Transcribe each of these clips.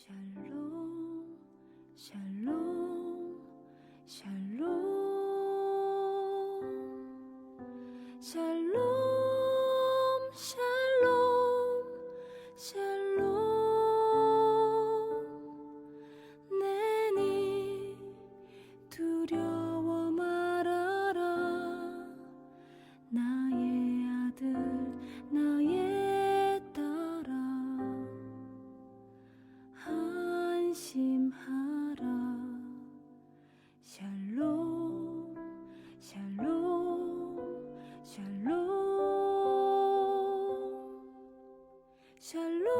샬롬 샬롬 샬롬 샬롬 샬롬 샬롬 내니 두려워 말아라 나의 아들 나의 딸아 안심하라 샬롬 샬롬 샬롬 샬롬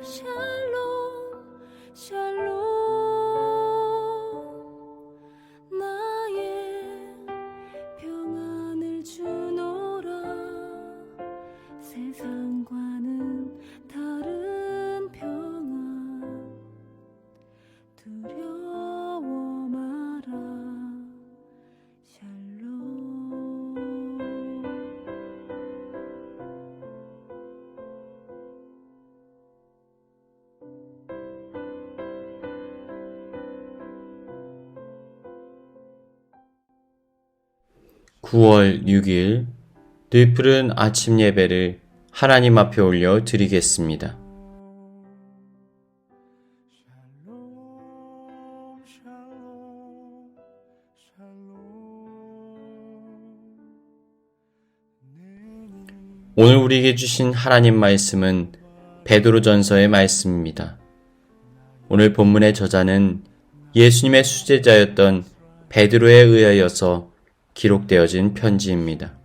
샬롬 샬롬 나의 평안을 주노라 세상과는 다른 평안 두려워 마라 샬롬 (9월 6일) 늘 아침 예배를 하나님 앞에 올려 드리겠습니다. 오늘 우리에게 주신 하나님 말씀은 베드로전서의 말씀입니다. 오늘 본문의 저자는 예수님의 수제자였던 베드로에 의하여서 기록되어진 편지입니다.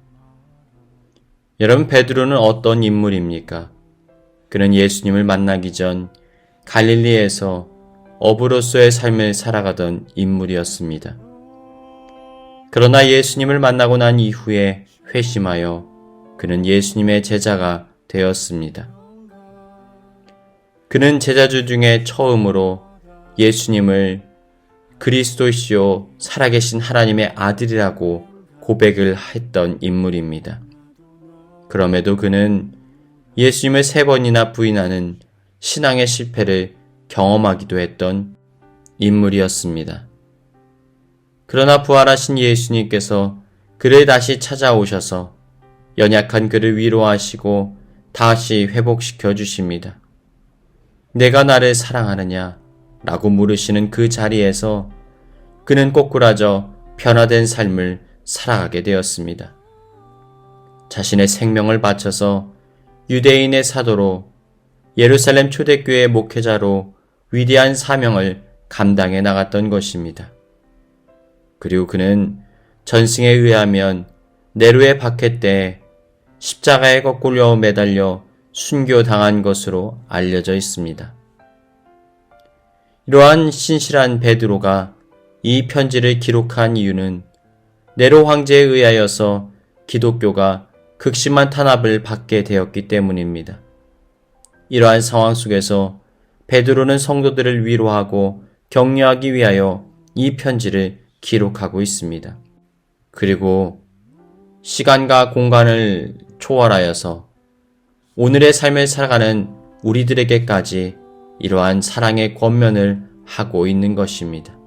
여러분, 베드로는 어떤 인물입니까? 그는 예수님을 만나기 전 갈릴리에서 어부로서의 삶을 살아가던 인물이었습니다. 그러나 예수님을 만나고 난 이후에 회심하여 그는 예수님의 제자가 되었습니다. 그는 제자들 중에 처음으로 예수님을 그리스도시요 살아계신 하나님의 아들이라고 고백을 했던 인물입니다. 그럼에도 그는 예수님을 3번이나 부인하는 신앙의 실패를 경험하기도 했던 인물이었습니다. 그러나 부활하신 예수님께서 그를 다시 찾아오셔서 연약한 그를 위로하시고 다시 회복시켜 주십니다. 내가 나를 사랑하느냐? 라고 물으시는 그 자리에서 그는 꼬꾸라져 변화된 삶을 살아가게 되었습니다. 자신의 생명을 바쳐서 유대인의 사도로 예루살렘 초대교회 목회자로 위대한 사명을 감당해 나갔던 것입니다. 그리고 그는 전승에 의하면 네로의 박해 때 십자가에 거꾸로 매달려 순교당한 것으로 알려져 있습니다. 이러한 신실한 베드로가 이 편지를 기록한 이유는 네로 황제에 의하여서 기독교가 극심한 탄압을 받게 되었기 때문입니다. 이러한 상황 속에서 베드로는 성도들을 위로하고 격려하기 위하여 이 편지를 기록하고 있습니다. 그리고 시간과 공간을 초월하여서 오늘의 삶을 살아가는 우리들에게까지 이러한 사랑의 권면을 하고 있는 것입니다.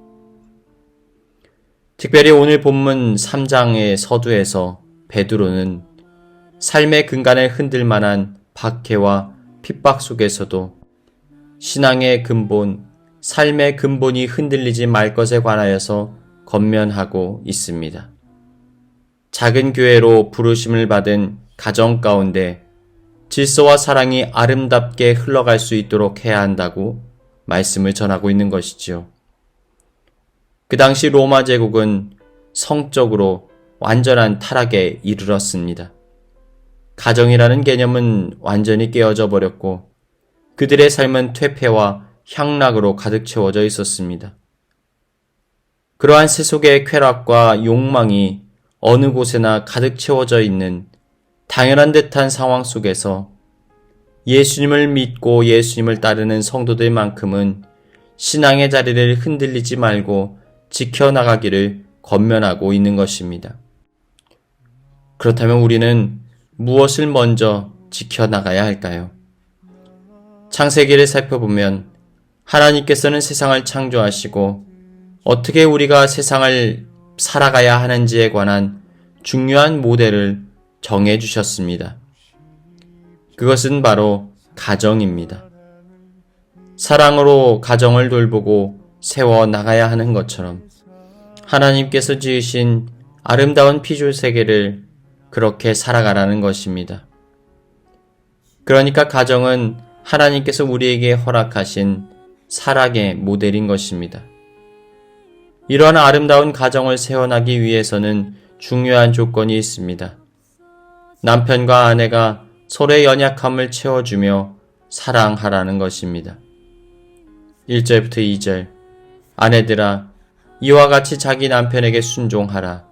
특별히 오늘 본문 3장의 서두에서 베드로는 삶의 근간을 흔들 만한 박해와 핍박 속에서도 신앙의 근본, 삶의 근본이 흔들리지 말 것에 관하여서 권면하고 있습니다. 작은 교회로 부르심을 받은 가정 가운데 질서와 사랑이 아름답게 흘러갈 수 있도록 해야 한다고 말씀을 전하고 있는 것이지요. 그 당시 로마 제국은 성적으로 완전한 타락에 이르렀습니다. 가정이라는 개념은 완전히 깨어져 버렸고 그들의 삶은 퇴폐와 향락으로 가득 채워져 있었습니다. 그러한 세속의 쾌락과 욕망이 어느 곳에나 가득 채워져 있는 당연한 듯한 상황 속에서 예수님을 믿고 예수님을 따르는 성도들만큼은 신앙의 자리를 흔들리지 말고 지켜나가기를 권면하고 있는 것입니다. 그렇다면 우리는 무엇을 먼저 지켜나가야 할까요? 창세기를 살펴보면 하나님께서는 세상을 창조하시고 어떻게 우리가 세상을 살아가야 하는지에 관한 중요한 모델을 정해 주셨습니다. 그것은 바로 가정입니다. 사랑으로 가정을 돌보고 세워 나가야 하는 것처럼 하나님께서 지으신 아름다운 피조 세계를 그렇게 살아가라는 것입니다. 그러니까 가정은 하나님께서 우리에게 허락하신 사랑의 모델인 것입니다. 이러한 아름다운 가정을 세워나기 위해서는 중요한 조건이 있습니다. 남편과 아내가 서로의 연약함을 채워주며 사랑하라는 것입니다. 1절부터 2절 아내들아 이와 같이 자기 남편에게 순종하라.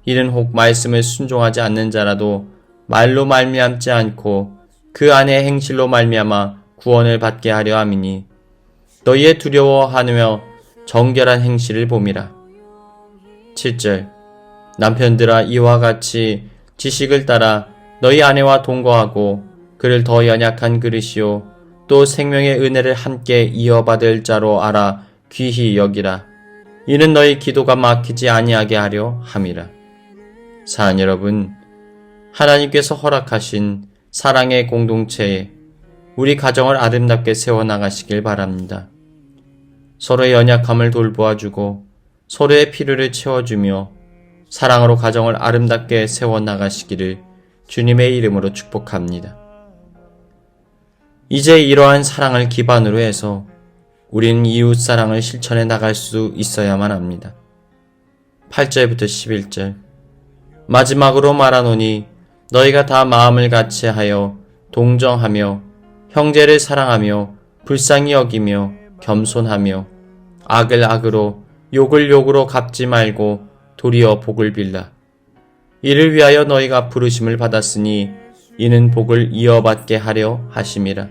이는 혹 말씀을 순종하지 않는 자라도 말로 말미암지 않고 그 아내의 행실로 말미암아 구원을 받게 하려 함이니 너희의 두려워하며 정결한 행실을 봄이라. 7절 남편들아 이와 같이 지식을 따라 너희 아내와 동거하고 그를 더 연약한 그릇이요 또 생명의 은혜를 함께 이어받을 자로 알아 귀히 여기라. 이는 너희 기도가 막히지 아니하게 하려 함이라. 사랑 여러분, 하나님께서 허락하신 사랑의 공동체에 우리 가정을 아름답게 세워나가시길 바랍니다. 서로의 연약함을 돌보아주고 서로의 필요를 채워주며 사랑으로 가정을 아름답게 세워나가시기를 주님의 이름으로 축복합니다. 이제 이러한 사랑을 기반으로 해서 우리는 이웃사랑을 실천해 나갈 수 있어야만 합니다. 8절부터 11절 마지막으로 말하노니 너희가 다 마음을 같이하여 동정하며 형제를 사랑하며 불쌍히 여기며 겸손하며 악을 악으로 욕을 욕으로 갚지 말고 도리어 복을 빌라. 이를 위하여 너희가 부르심을 받았으니 이는 복을 이어받게 하려 하심이라.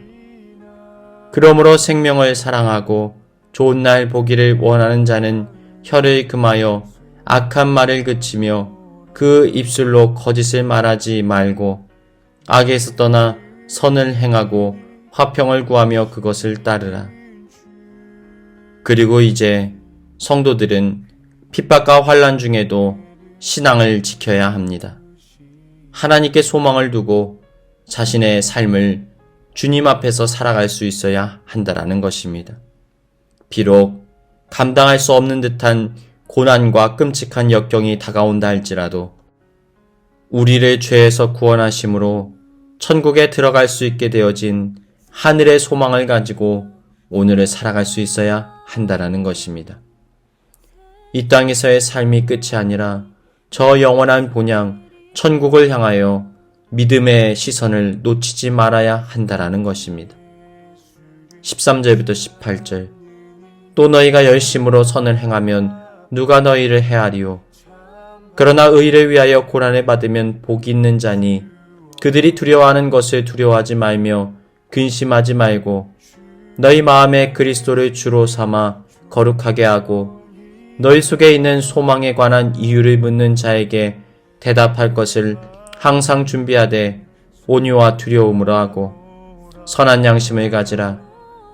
그러므로 생명을 사랑하고 좋은 날 보기를 원하는 자는 혀를 금하여 악한 말을 그치며 그 입술로 거짓을 말하지 말고 악에서 떠나 선을 행하고 화평을 구하며 그것을 따르라. 그리고 이제 성도들은 핍박과 환난 중에도 신앙을 지켜야 합니다. 하나님께 소망을 두고 자신의 삶을 주님 앞에서 살아갈 수 있어야 한다라는 것입니다. 비록 감당할 수 없는 듯한 고난과 끔찍한 역경이 다가온다 할지라도 우리를 죄에서 구원하심으로 천국에 들어갈 수 있게 되어진 하늘의 소망을 가지고 오늘을 살아갈 수 있어야 한다라는 것입니다. 이 땅에서의 삶이 끝이 아니라 저 영원한 본향 천국을 향하여 믿음의 시선을 놓치지 말아야 한다라는 것입니다. 13절부터 18절 또 너희가 열심으로 선을 행하면 누가 너희를 해하리요. 그러나 의를 위하여 고난을 받으면 복이 있는 자니 그들이 두려워하는 것을 두려워하지 말며 근심하지 말고 너희 마음에 그리스도를 주로 삼아 거룩하게 하고 너희 속에 있는 소망에 관한 이유를 묻는 자에게 대답할 것을 항상 준비하되 온유와 두려움으로 하고 선한 양심을 가지라.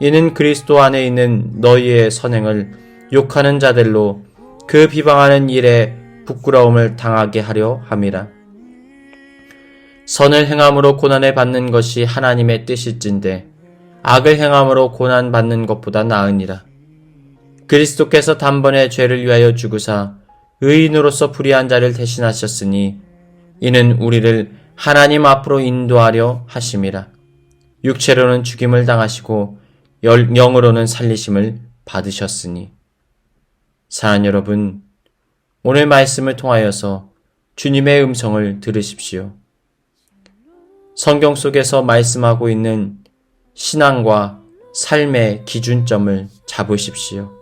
이는 그리스도 안에 있는 너희의 선행을 욕하는 자들로 그 비방하는 일에 부끄러움을 당하게 하려 함이라. 선을 행함으로 고난을 받는 것이 하나님의 뜻일진데 악을 행함으로 고난 받는 것보다 나으니라. 그리스도께서 단번에 죄를 위하여 죽으사 의인으로서 불의한 자를 대신하셨으니 이는 우리를 하나님 앞으로 인도하려 하심이라. 육체로는 죽임을 당하시고 영으로는 살리심을 받으셨으니. 사랑 여러분, 오늘 말씀을 통하여서 주님의 음성을 들으십시오. 성경 속에서 말씀하고 있는 신앙과 삶의 기준점을 잡으십시오.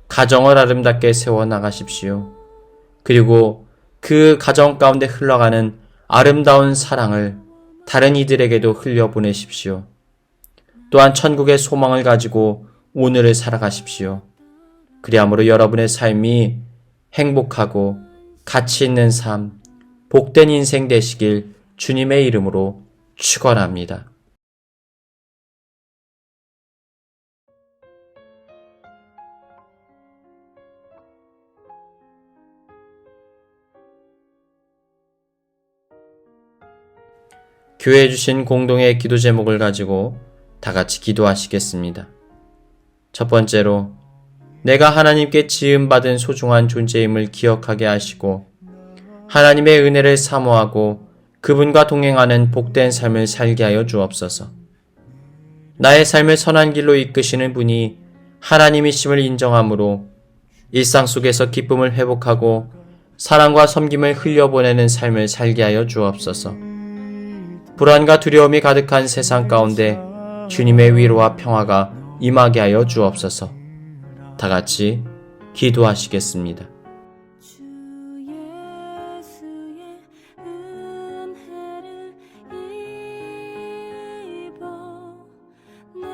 가정을 아름답게 세워나가십시오. 그리고 그 가정 가운데 흘러가는 아름다운 사랑을 다른 이들에게도 흘려보내십시오. 또한 천국의 소망을 가지고 오늘을 살아가십시오. 그리함으로 여러분의 삶이 행복하고 가치 있는 삶, 복된 인생 되시길 주님의 이름으로 축원합니다. 교회에 주신 공동의 기도 제목을 가지고 다 같이 기도하시겠습니다. 첫 번째로 내가 하나님께 지음받은 소중한 존재임을 기억하게 하시고 하나님의 은혜를 사모하고 그분과 동행하는 복된 삶을 살게 하여 주옵소서. 나의 삶을 선한 길로 이끄시는 분이 하나님이심을 인정함으로 일상 속에서 기쁨을 회복하고 사랑과 섬김을 흘려보내는 삶을 살게 하여 주옵소서. 불안과 두려움이 가득한 세상 가운데 주님의 위로와 평화가 임하게 하여 주옵소서. 다 같이 기도하시겠습니다. 주 예수의 은혜를 입어 내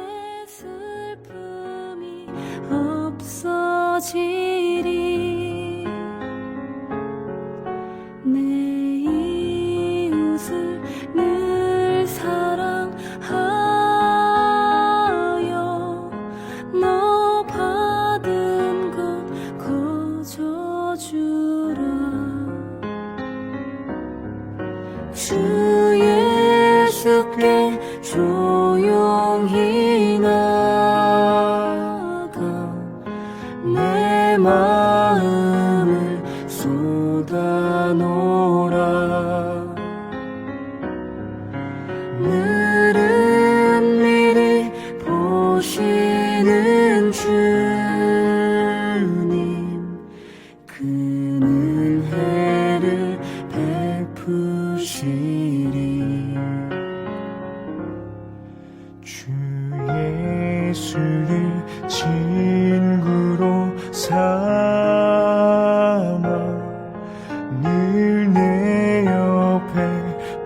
슬픔이 없어지리 내 이웃을 늘 사랑하여 너 받은 것 거저주라 주 예수께 조용히 나가 내 마음을 쏟아놓으라 늘은 미리 보시는 주님 그 은혜를 베푸시리 주 예수를 친구로 삼아 늘 내 옆에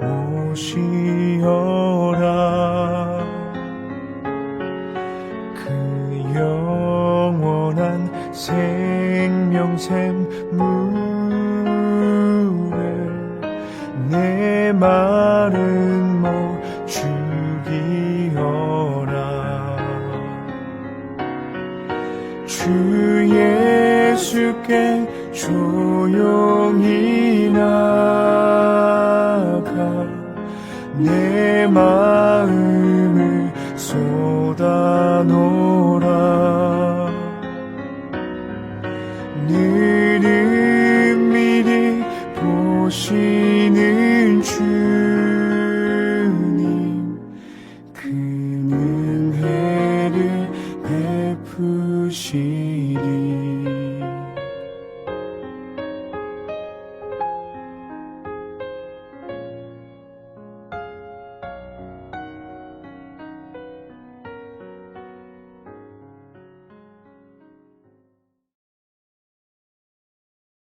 모시어라 그 영원한 생명샘 물에 내 마른 목 죽이어라 주 예수께 조용히 나가 내 마음을 쏟아놓으라 늘은 미리 보시는 주님 그 은혜를 베푸시